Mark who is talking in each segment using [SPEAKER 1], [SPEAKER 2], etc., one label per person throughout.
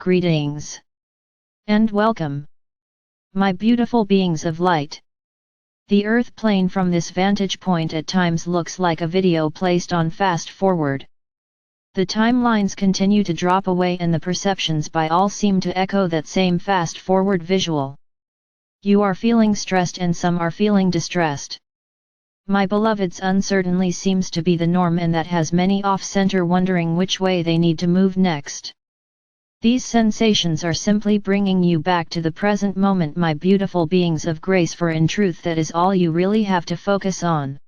[SPEAKER 1] Greetings and welcome, my beautiful beings of light. The earth plane from this vantage point at times looks like a video placed on fast forward. The timelines continue to drop away and the perceptions by all seem to echo that same fast forward visual. You are feeling stressed and some are feeling distressed. My beloveds, uncertainty seems to be the norm, and that has many off-center wondering which way they need to move next. These sensations are simply bringing you back to the present moment, my beautiful beings of grace, for in truth that is all you really have to focus on.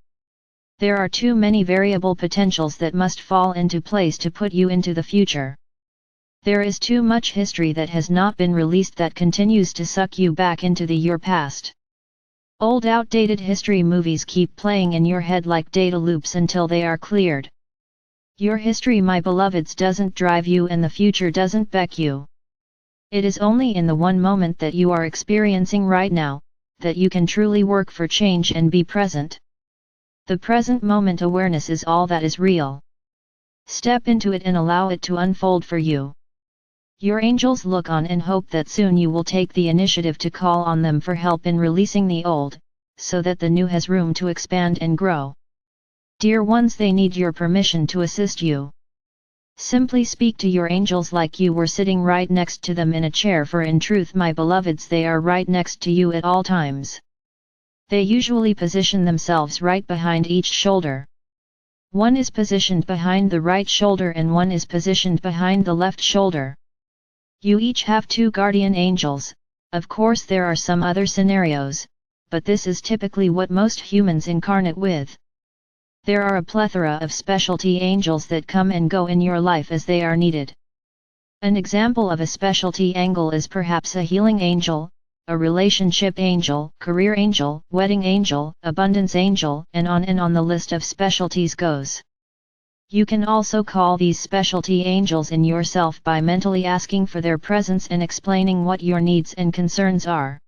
[SPEAKER 1] There are too many variable potentials that must fall into place to put you into the future. There is too much history that has not been released that continues to suck you back into your past. Old outdated history movies keep playing in your head like data loops until they are cleared. Your history, my beloveds, doesn't drive you and the future doesn't beck you. It is only in the one moment that you are experiencing right now, that you can truly work for change and be present. The present moment awareness is all that is real. Step into it and allow it to unfold for you. Your angels look on and hope that soon you will take the initiative to call on them for help in releasing the old, so that the new has room to expand and grow. Dear ones, they need your permission to assist you. Simply speak to your angels like you were sitting right next to them in a chair, for in truth, my beloveds, they are right next to you at all times. They usually position themselves right behind each shoulder. One is positioned behind the right shoulder and one is positioned behind the left shoulder. You each have two guardian angels. Of course there are some other scenarios, but this is typically what most humans incarnate with. There are a plethora of specialty angels that come and go in your life as they are needed. An example of a specialty angel is perhaps a healing angel, a relationship angel, career angel, wedding angel, abundance angel, and on the list of specialties goes. You can also call these specialty angels in yourself by mentally asking for their presence and explaining what your needs and concerns are.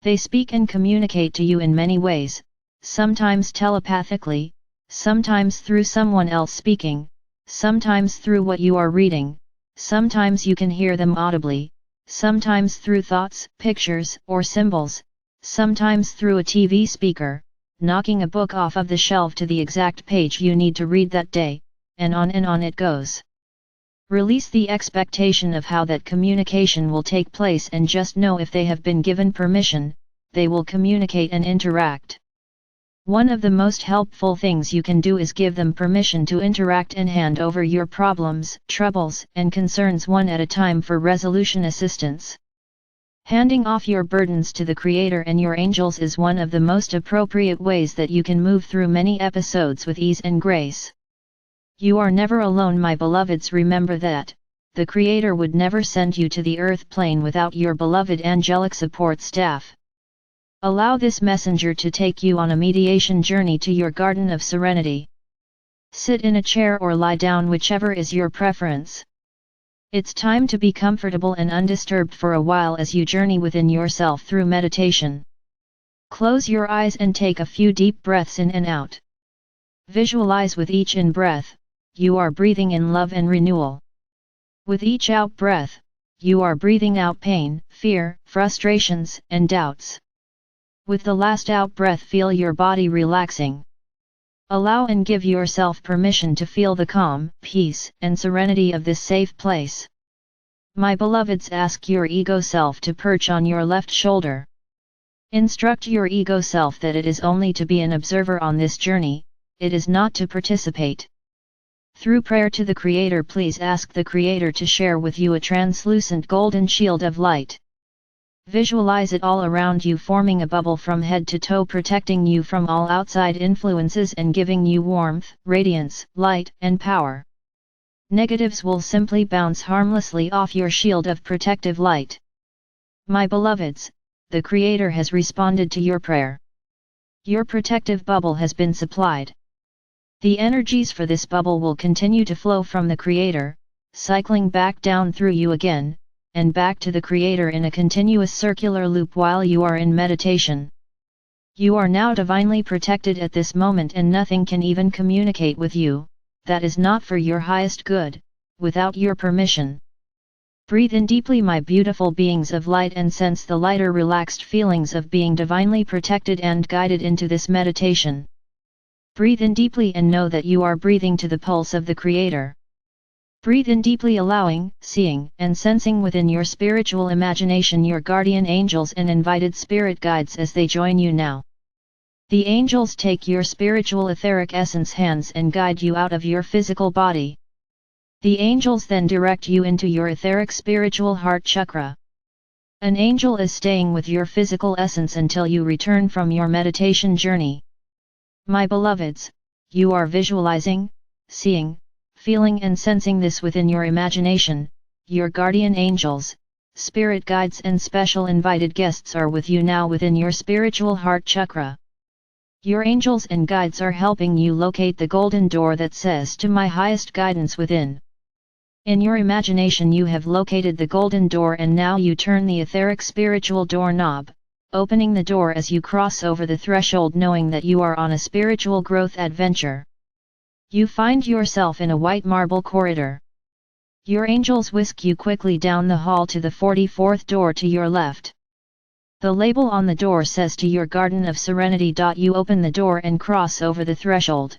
[SPEAKER 1] They speak and communicate to you in many ways, sometimes telepathically, sometimes through someone else speaking, sometimes through what you are reading, sometimes you can hear them audibly, sometimes through thoughts, pictures, or symbols, sometimes through a TV speaker, knocking a book off of the shelf to the exact page you need to read that day, and on it goes. Release the expectation of how that communication will take place and just know if they have been given permission, they will communicate and interact. One of the most helpful things you can do is give them permission to interact and hand over your problems, troubles, and concerns one at a time for resolution assistance. Handing off your burdens to the Creator and your angels is one of the most appropriate ways that you can move through many episodes with ease and grace. You are never alone, my beloveds. Remember that the Creator would never send you to the earth plane without your beloved angelic support staff. Allow this messenger to take you on a mediation journey to your garden of serenity. Sit in a chair or lie down, whichever is your preference. It's time to be comfortable and undisturbed for a while as you journey within yourself through meditation. Close your eyes and take a few deep breaths in and out. Visualize with each in-breath, you are breathing in love and renewal. With each out-breath, you are breathing out pain, fear, frustrations, and doubts. With the last out-breath, feel your body relaxing. Allow and give yourself permission to feel the calm, peace, and serenity of this safe place. My beloveds, ask your ego self to perch on your left shoulder. Instruct your ego self that it is only to be an observer on this journey, it is not to participate. Through prayer to the Creator, please ask the Creator to share with you a translucent golden shield of light. Visualize it all around you, forming a bubble from head to toe, protecting you from all outside influences and giving you warmth, radiance, light, and power. Negatives will simply bounce harmlessly off your shield of protective light. My beloveds, the Creator has responded to your prayer. Your protective bubble has been supplied. The energies for this bubble will continue to flow from the Creator, cycling back down through you again, and back to the Creator in a continuous circular loop while you are in meditation. You are now divinely protected at this moment, and nothing can even communicate with you, that is not for your highest good, without your permission. Breathe in deeply, my beautiful beings of light, and sense the lighter, relaxed feelings of being divinely protected and guided into this meditation. Breathe in deeply and know that you are breathing to the pulse of the Creator. Breathe in deeply, allowing, seeing, and sensing within your spiritual imagination your guardian angels and invited spirit guides as they join you now. The angels take your spiritual etheric essence hands and guide you out of your physical body. The angels then direct you into your etheric spiritual heart chakra. An angel is staying with your physical essence until you return from your meditation journey. My beloveds, you are visualizing, seeing, feeling and sensing this within your imagination. Your guardian angels, spirit guides and special invited guests are with you now within your spiritual heart chakra. Your angels and guides are helping you locate the golden door that says to my highest guidance within. In your imagination you have located the golden door, and now you turn the etheric spiritual door knob, opening the door as you cross over the threshold, knowing that you are on a spiritual growth adventure. You find yourself in a white marble corridor. Your angels whisk you quickly down the hall to the 44th door to your left. The label on the door says to your Garden of Serenity. You open the door and cross over the threshold.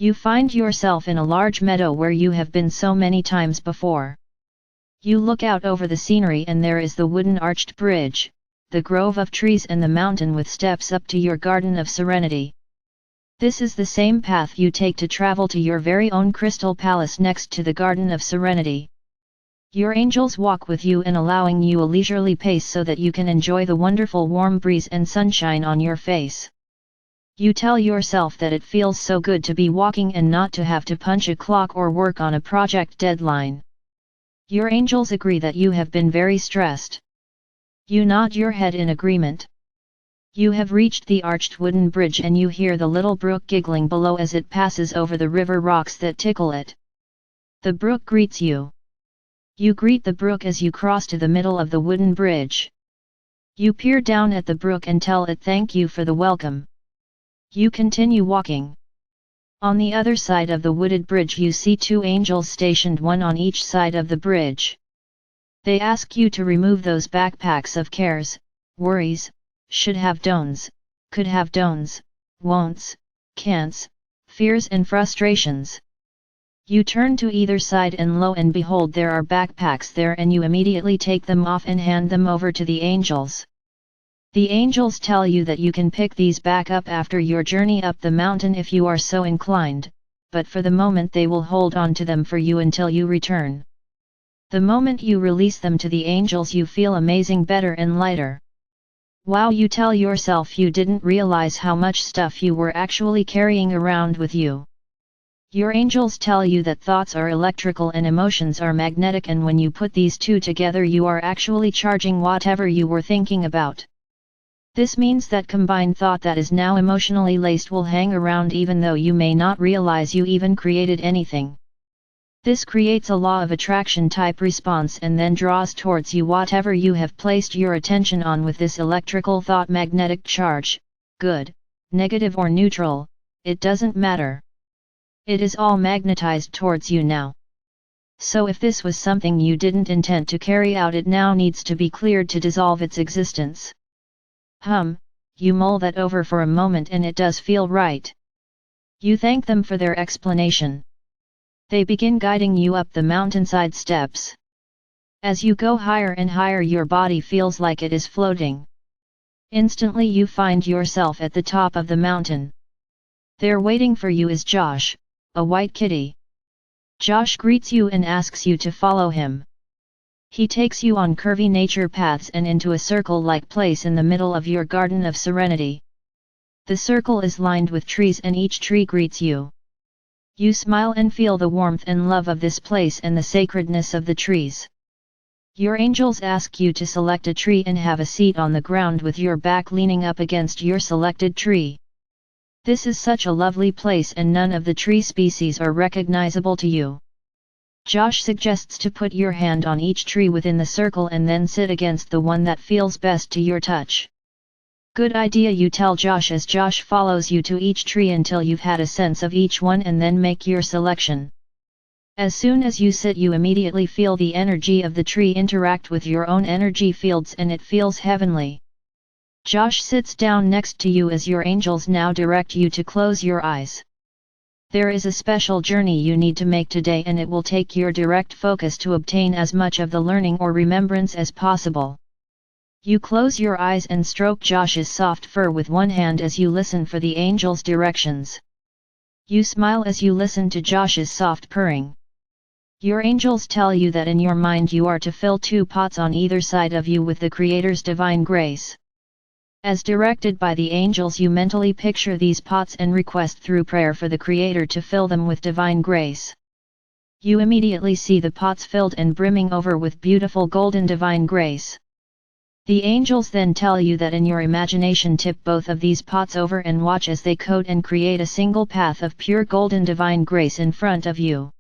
[SPEAKER 1] You find yourself in a large meadow where you have been so many times before. You look out over the scenery and there is the wooden arched bridge, the grove of trees and the mountain with steps up to your Garden of Serenity. This is the same path you take to travel to your very own crystal palace next to the Garden of Serenity. Your angels walk with you and allowing you a leisurely pace so that you can enjoy the wonderful warm breeze and sunshine on your face. You tell yourself that it feels so good to be walking and not to have to punch a clock or work on a project deadline. Your angels agree that you have been very stressed. You nod your head in agreement. You have reached the arched wooden bridge and you hear the little brook giggling below as it passes over the river rocks that tickle it. The brook greets you. You greet the brook as you cross to the middle of the wooden bridge. You peer down at the brook and tell it thank you for the welcome. You continue walking. On the other side of the wooded bridge you see two angels stationed, one on each side of the bridge. They ask you to remove those backpacks of cares, worries, should have don'ts, could have don'ts, won'ts, can'ts, fears and frustrations. You turn to either side and lo and behold there are backpacks there, and you immediately take them off and hand them over to the angels. The angels tell you that you can pick these back up after your journey up the mountain if you are so inclined, but for the moment they will hold on to them for you until you return. The moment you release them to the angels you feel amazing, better and lighter. Wow, you tell yourself you didn't realize how much stuff you were actually carrying around with you. Your angels tell you that thoughts are electrical and emotions are magnetic, and when you put these two together you are actually charging whatever you were thinking about. This means that combined thought that is now emotionally laced will hang around even though you may not realize you even created anything. This creates a law of attraction type response and then draws towards you whatever you have placed your attention on with this electrical thought magnetic charge, good, negative or neutral, it doesn't matter. It is all magnetized towards you now. So if this was something you didn't intend to carry out, it now needs to be cleared to dissolve its existence. You mull that over for a moment and it does feel right. You thank them for their explanation. They begin guiding you up the mountainside steps. As you go higher and higher your body feels like it is floating. Instantly you find yourself at the top of the mountain. There waiting for you is Josh, a white kitty. Josh greets you and asks you to follow him. He takes you on curvy nature paths and into a circle-like place in the middle of your Garden of Serenity. The circle is lined with trees and each tree greets you. You smile and feel the warmth and love of this place and the sacredness of the trees. Your angels ask you to select a tree and have a seat on the ground with your back leaning up against your selected tree. This is such a lovely place and none of the tree species are recognizable to you. Josh suggests to put your hand on each tree within the circle and then sit against the one that feels best to your touch. Good idea, you tell Josh as Josh follows you to each tree until you've had a sense of each one and then make your selection. As soon as you sit, you immediately feel the energy of the tree interact with your own energy fields and it feels heavenly. Josh sits down next to you as your angels now direct you to close your eyes. There is a special journey you need to make today, and it will take your direct focus to obtain as much of the learning or remembrance as possible. You close your eyes and stroke Josh's soft fur with one hand as you listen for the angels' directions. You smile as you listen to Josh's soft purring. Your angels tell you that in your mind you are to fill 2 pots on either side of you with the Creator's divine grace. As directed by the angels, you mentally picture these pots and request through prayer for the Creator to fill them with divine grace. You immediately see the pots filled and brimming over with beautiful golden divine grace. The angels then tell you that in your imagination tip both of these pots over and watch as they coat and create a single path of pure golden divine grace in front of you.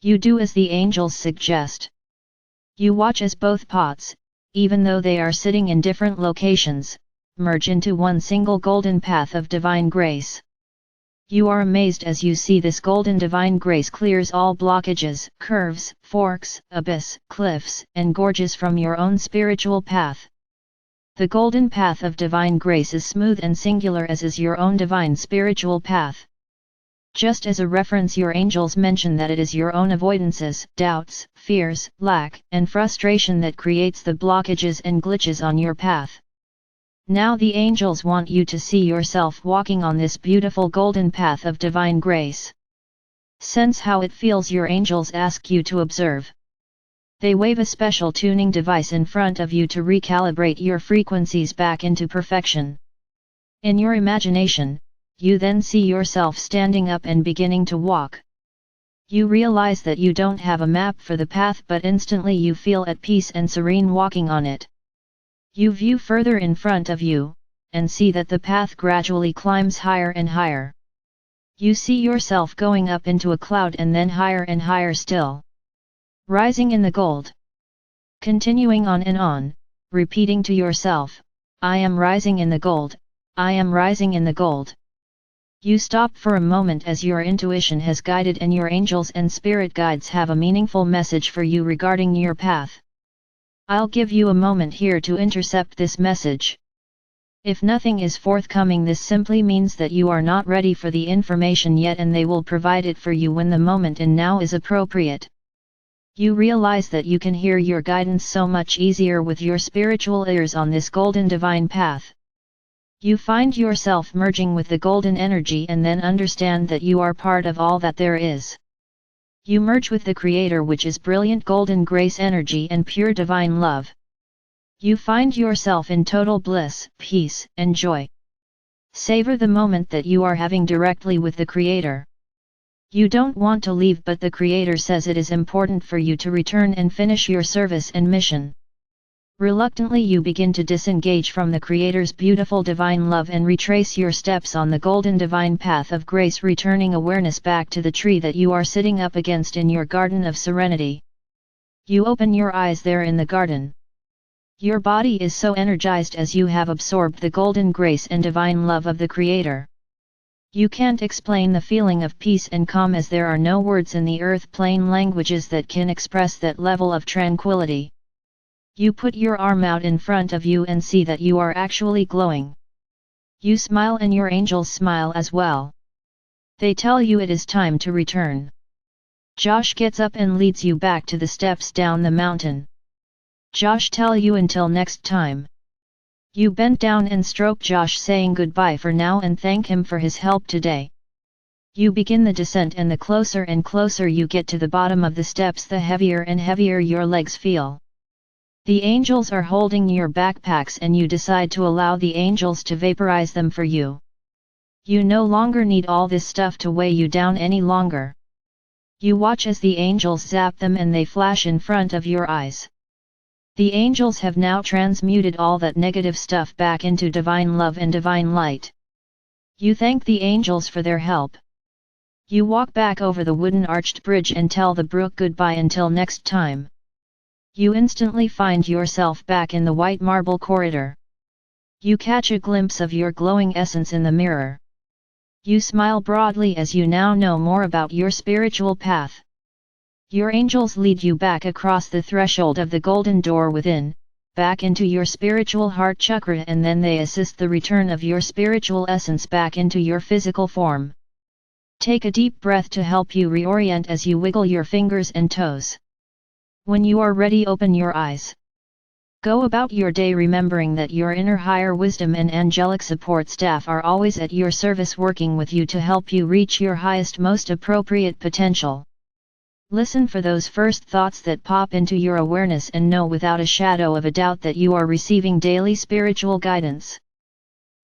[SPEAKER 1] You do as the angels suggest. You watch as both pots, even though they are sitting in different locations, merge into one single golden path of divine grace. You are amazed as you see this golden divine grace clears all blockages, curves, forks, abyss, cliffs, and gorges from your own spiritual path. The golden path of divine grace is smooth and singular, as is your own divine spiritual path. Just as a reference, your angels mention that it is your own avoidances, doubts, fears, lack, and frustration that creates the blockages and glitches on your path. Now the angels want you to see yourself walking on this beautiful golden path of divine grace. Sense how it feels. Your angels ask you to observe. They wave a special tuning device in front of you to recalibrate your frequencies back into perfection. In your imagination, you then see yourself standing up and beginning to walk. You realize that you don't have a map for the path, but instantly you feel at peace and serene walking on it. You view further in front of you, and see that the path gradually climbs higher and higher. You see yourself going up into a cloud and then higher and higher still. Rising in the gold. Continuing on and on, repeating to yourself, I am rising in the gold, I am rising in the gold. You stop for a moment as your intuition has guided and your angels and spirit guides have a meaningful message for you regarding your path. I'll give you a moment here to intercept this message. If nothing is forthcoming, this simply means that you are not ready for the information yet, and they will provide it for you when the moment and now is appropriate. You realize that you can hear your guidance so much easier with your spiritual ears on this golden divine path. You find yourself merging with the golden energy and then understand that you are part of all that there is. You merge with the Creator, which is brilliant golden grace energy and pure divine love. You find yourself in total bliss, peace, and joy. Savor the moment that you are having directly with the Creator. You don't want to leave, but the Creator says it is important for you to return and finish your service and mission. Reluctantly you begin to disengage from the Creator's beautiful divine love and retrace your steps on the golden divine path of grace, returning awareness back to the tree that you are sitting up against in your garden of serenity. You open your eyes there in the garden. Your body is so energized as you have absorbed the golden grace and divine love of the Creator. You can't explain the feeling of peace and calm, as there are no words in the earth plane languages that can express that level of tranquility. You put your arm out in front of you and see that you are actually glowing. You smile and your angels smile as well. They tell you it is time to return. Josh gets up and leads you back to the steps down the mountain. Josh tell you until next time. You bend down and stroke Josh, saying goodbye for now and thank him for his help today. You begin the descent, and the closer and closer you get to the bottom of the steps, the heavier and heavier your legs feel. The angels are holding your backpacks and you decide to allow the angels to vaporize them for you. You no longer need all this stuff to weigh you down any longer. You watch as the angels zap them and they flash in front of your eyes. The angels have now transmuted all that negative stuff back into divine love and divine light. You thank the angels for their help. You walk back over the wooden arched bridge and tell the brook goodbye until next time. You instantly find yourself back in the white marble corridor. You catch a glimpse of your glowing essence in the mirror. You smile broadly as you now know more about your spiritual path. Your angels lead you back across the threshold of the golden door within, back into your spiritual heart chakra, and then they assist the return of your spiritual essence back into your physical form. Take a deep breath to help you reorient as you wiggle your fingers and toes. When you are ready, open your eyes. Go about your day remembering that your inner higher wisdom and angelic support staff are always at your service, working with you to help you reach your highest, most appropriate potential. Listen for those first thoughts that pop into your awareness and know without a shadow of a doubt that you are receiving daily spiritual guidance.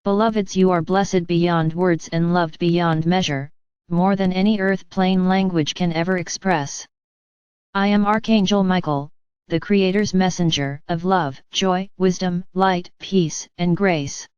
[SPEAKER 1] Beloveds, you are blessed beyond words and loved beyond measure, more than any earth plane language can ever express. I am Archangel Michael, the Creator's messenger of love, joy, wisdom, light, peace, and grace.